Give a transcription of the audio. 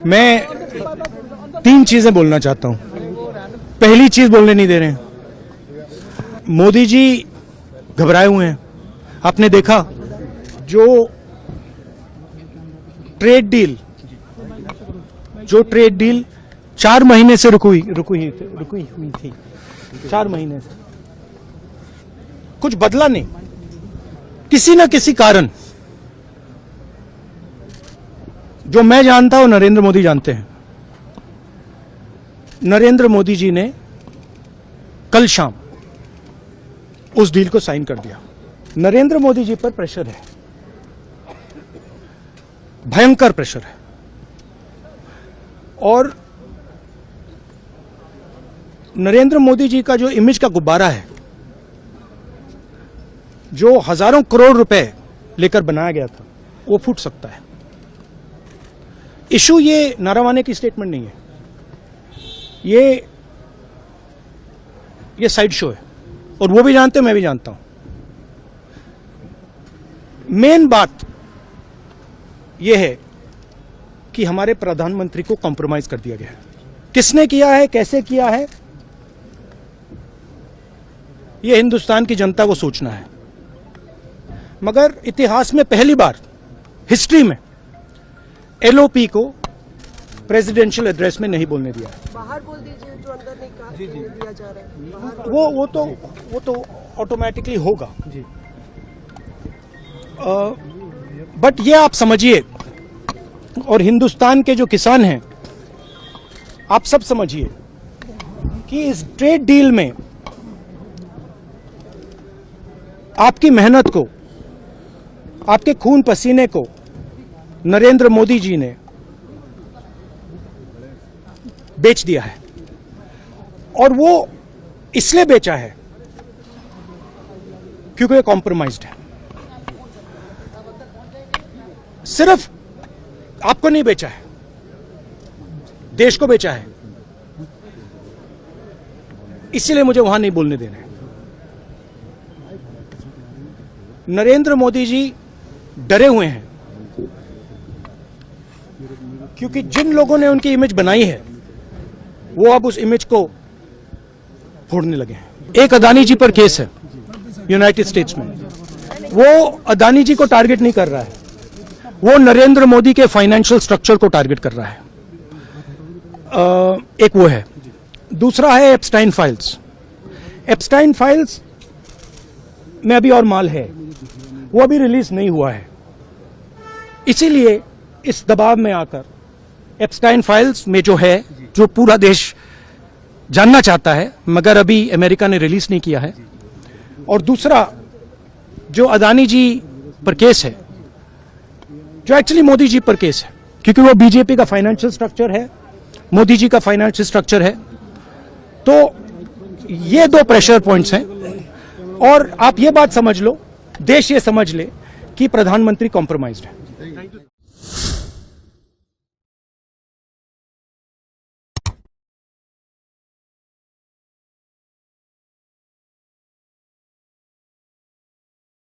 मैं तीन चीजें बोलना चाहता हूं। पहली चीज बोलने नहीं दे रहे हैं। मोदी जी घबराए हुए हैं। आपने देखा जो ट्रेड डील 4 महीने से रुकी हुई थी 4 महीने से कुछ बदला नहीं। किसी न किसी कारण, जो मैं जानता हूं नरेंद्र मोदी जानते हैं। नरेंद्र मोदी जी ने कल शाम उस डील को साइन कर दिया। नरेंद्र मोदी जी पर प्रेशर है, भयंकर प्रेशर है। और नरेंद्र मोदी जी का जो इमेज का गुब्बारा है, जो हजारों करोड़ रुपए लेकर बनाया गया था, वो फूट सकता है। इशू ये नारावाने की स्टेटमेंट नहीं है, ये साइड शो है। और वो भी जानते हैं, मैं भी जानता हूं। मेन बात यह है कि हमारे प्रधानमंत्री को कॉम्प्रोमाइज कर दिया गया है। किसने किया है, कैसे किया है, यह हिंदुस्तान की जनता को सोचना है। मगर इतिहास में पहली बार हिस्ट्री में एलओपी को प्रेसिडेंशियल एड्रेस में नहीं बोलने दिया है। बाहर बोल दीजिए, जो अंदर नहीं कहा दिया जा रहा है। वो तो ऑटोमेटिकली होगा जी। बट ये आप समझिए, और हिंदुस्तान के जो किसान हैं, आप सब समझिए कि इस ट्रेड डील में आपकी मेहनत को, आपके खून पसीने को नरेंद्र मोदी जी ने बेच दिया है। और वो इसलिए बेचा है क्योंकि ये कॉम्प्रोमाइज्ड है। सिर्फ आपको नहीं बेचा है, देश को बेचा है। इसीलिए मुझे वहां नहीं बोलने देना है। नरेंद्र मोदी जी डरे हुए हैं क्योंकि जिन लोगों ने उनकी इमेज बनाई है, वो अब उस इमेज को फोड़ने लगे हैं। एक अदानी जी पर केस है यूनाइटेड स्टेट्स में। वो अदानी जी को टारगेट नहीं कर रहा है, वो नरेंद्र मोदी के फाइनेंशियल स्ट्रक्चर को टारगेट कर रहा है। एक वो है। दूसरा है एप्स्टाइन फाइल्स। एप्स्टाइन फाइल्स में अभी और माल है, वो अभी रिलीज नहीं हुआ है। इसीलिए इस दबाव में आकर एप्स्टाइन फाइल्स में जो पूरा देश जानना चाहता है, मगर अभी अमेरिका ने रिलीज नहीं किया है। और दूसरा जो अदानी जी पर केस है, जो एक्चुअली मोदी जी पर केस है, क्योंकि वो बीजेपी का फाइनेंशियल स्ट्रक्चर है, मोदी जी का फाइनेंशियल स्ट्रक्चर है। तो ये 2 प्रेशर पॉइंट्स हैं। और आप ये बात समझ लो, देश ये समझ ले कि प्रधानमंत्री कॉम्प्रोमाइज्ड है।